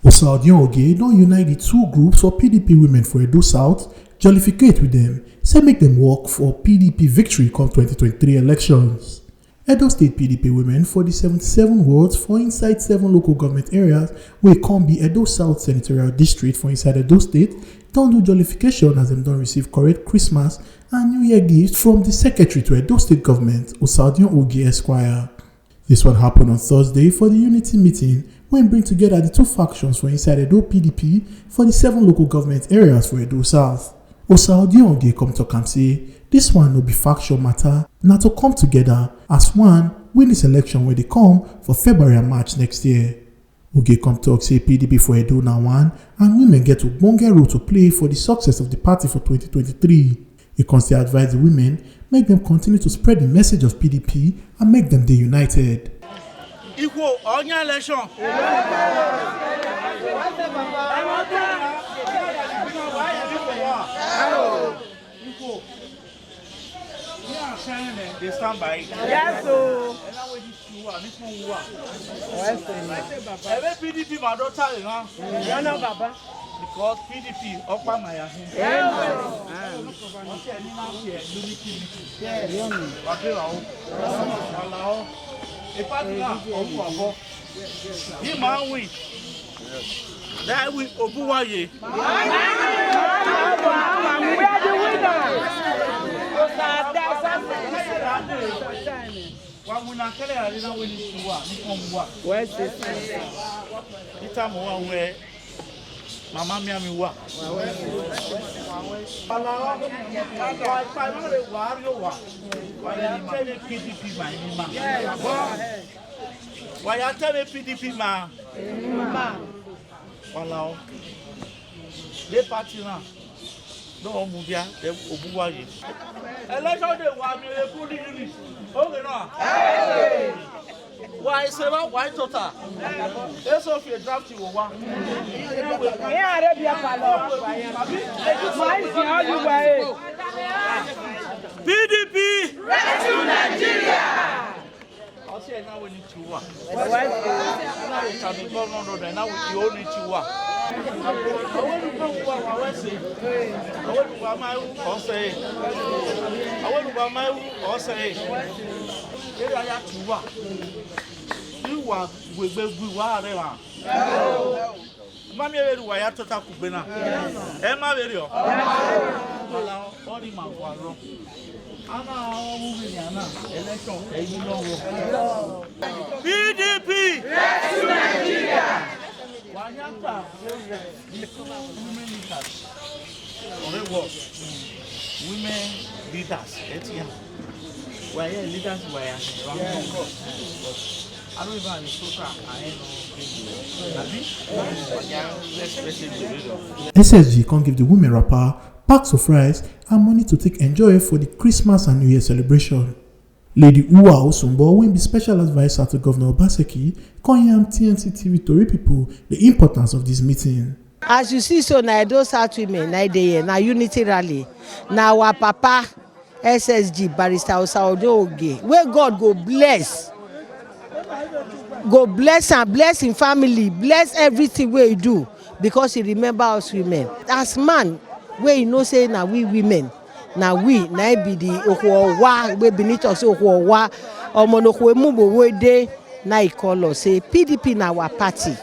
Osarodion Ogie don't unite the two groups for PDP women for Edo South, Jollificate with them, say make them work for PDP victory come 2023 elections. Edo State PDP women for the 77 wards for inside 7 local government areas wey come be Edo South Senatorial District for inside Edo State don't do jollification as them don't receive correct Christmas and New Year gifts from the Secretary to Edo State Government, Osarodion Ogie Esquire. This one happened on Thursday for the unity meeting when bring together the two factions for inside Edo PDP for the 7 local government areas for Edo South. Osarodion Ogie come talk and say this one no be faction matter, na to come together as one win this election when they come for February and March next year. Ogie come talk say PDP for Edo na one and women get ogbonge role to play for the success of the party for 2023. He constantly advise the women make them continue to spread the message of PDP and make them dey united. Equal on your election. They stand by it. Yes, so. PDP, my daughter, you know, Baba. Because PDP, Opa Maya. He man win. That we Obuwaye. We are the winners. Where's this? Mama mi wa. Why you tell me PDP ma? Walao. The party now. No mubia, the Obuwaye. Election day wa mi le put unit. Okay no. Why say why total? That's of your draft you one. Yeah, Arabia Palo. PDP. Rescue Nigeria. I'll say now we need to work. Now we can be going on road. Now we only to work. I want to go what I say. I want to go my or say. I want to go my or say. Here I have to work. You work with we whatever. Mami ewe wa ya tota kubena. Emma verio. Ala ori ma wa ro. Ana owu ni ana election eyi lowo. PDP. Rescue Nigeria. Wanyata women leaders. Ore wo. Women leaders etia. Why leaders why I don't even SSG can't give the women rapper packs of rice and money to take enjoy for the Christmas and New Year celebration. Lady Uwa Osumbo, will be special advisor to Governor Obaseki, can yam TNT TV Tori people the importance of this meeting. As you see, so now those South women, now unity rally, now our papa SSG Barrister Osarodion Ogie, where God go bless and bless him family, bless everything where he do, because he remember us women. As man, where you know say now we women, now we be the Ohuwa, we beneath us Ohuwa, or Monokwe Mumbo we day, now he call us say PDP na our party.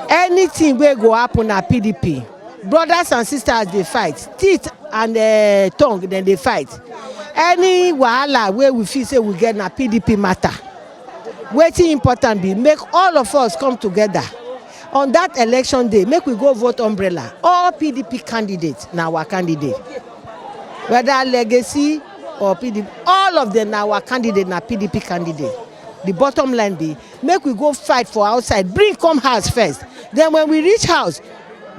Anything will go happen at PDP. Brothers and sisters they fight, teeth and tongue then they fight. Any wahala where we feel say we get na PDP matter. Waiting important be make all of us come together on that election day. Make we go vote umbrella. All PDP candidates now our candidate, whether legacy or PDP, all of them now our candidate na PDP candidate. The bottom line be make we go fight for outside. Bring come house first. Then when we reach house,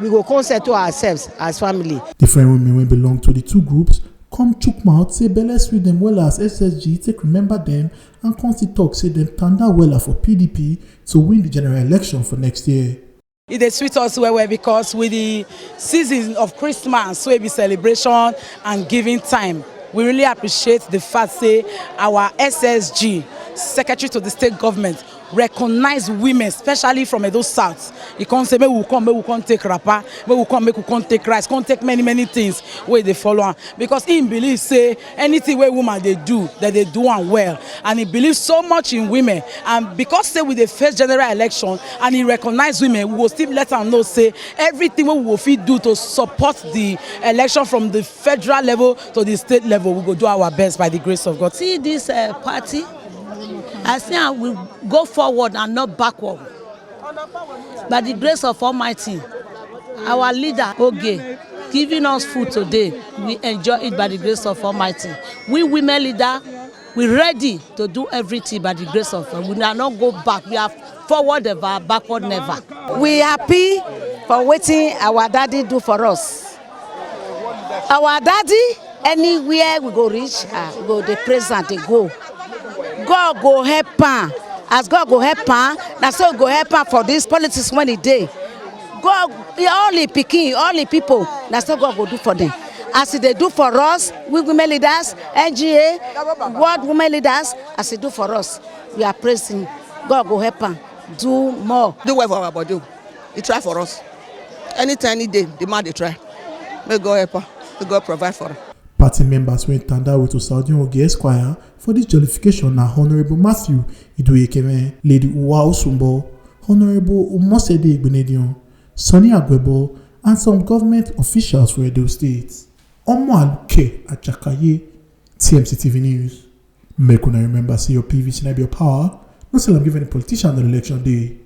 we go concert to ourselves as family. Different women wey belong to the two groups come chook mouth say belle sweet them well as SSG take remember them and constantly talk say them tanda well for PDP to win the general election for next year. It is sweet us well because with the season of Christmas, so it be celebration and giving time. We really appreciate the fact say our SSG, Secretary to the State Government, recognize women, especially from Edo South. He can't say, we come take rapper, we come take rice, come take many things where they follow on. Because he believes, say, anything where women they do, that they do and well. And he believes so much in women. And because say with the first general election, and he recognize women, we will still let them know, say, everything we will do to support the election from the federal level to the state level, we will do our best by the grace of God. See this party, I think we go forward and not backward. By the grace of Almighty, our leader, Ogie, giving us food today, we enjoy it by the grace of Almighty. We women leader, we're ready to do everything by the grace of God. We will not go back. We are forward ever, backward never. We happy for waiting our daddy do for us. Our daddy, anywhere we go reach, we go the present, they go. God go help her. As God go help her, that's so go help her for this politics when he day. God, all the picking, all the people, that's what God go do for them. As they do for us, we women leaders, NGA, world women leaders, as they do for us, we are praising. God go help her. Do more. Do well for our body. He try for us. Anytime, any day, the man they try. May God help her. May God provide for her. Party members went tanda with Osarodion Ogie Esquire for this jollification na Honorable Matthew Idoyekeme, Lady Uwa Osumbo, Honorable Umosede Igbenedion, Sonny Agwebo, and some government officials for Edo State. Omo Aluke Achakaye, TMC TV News. Make una remember, say your PVC na be your power. No say I'm giving a politician on election day.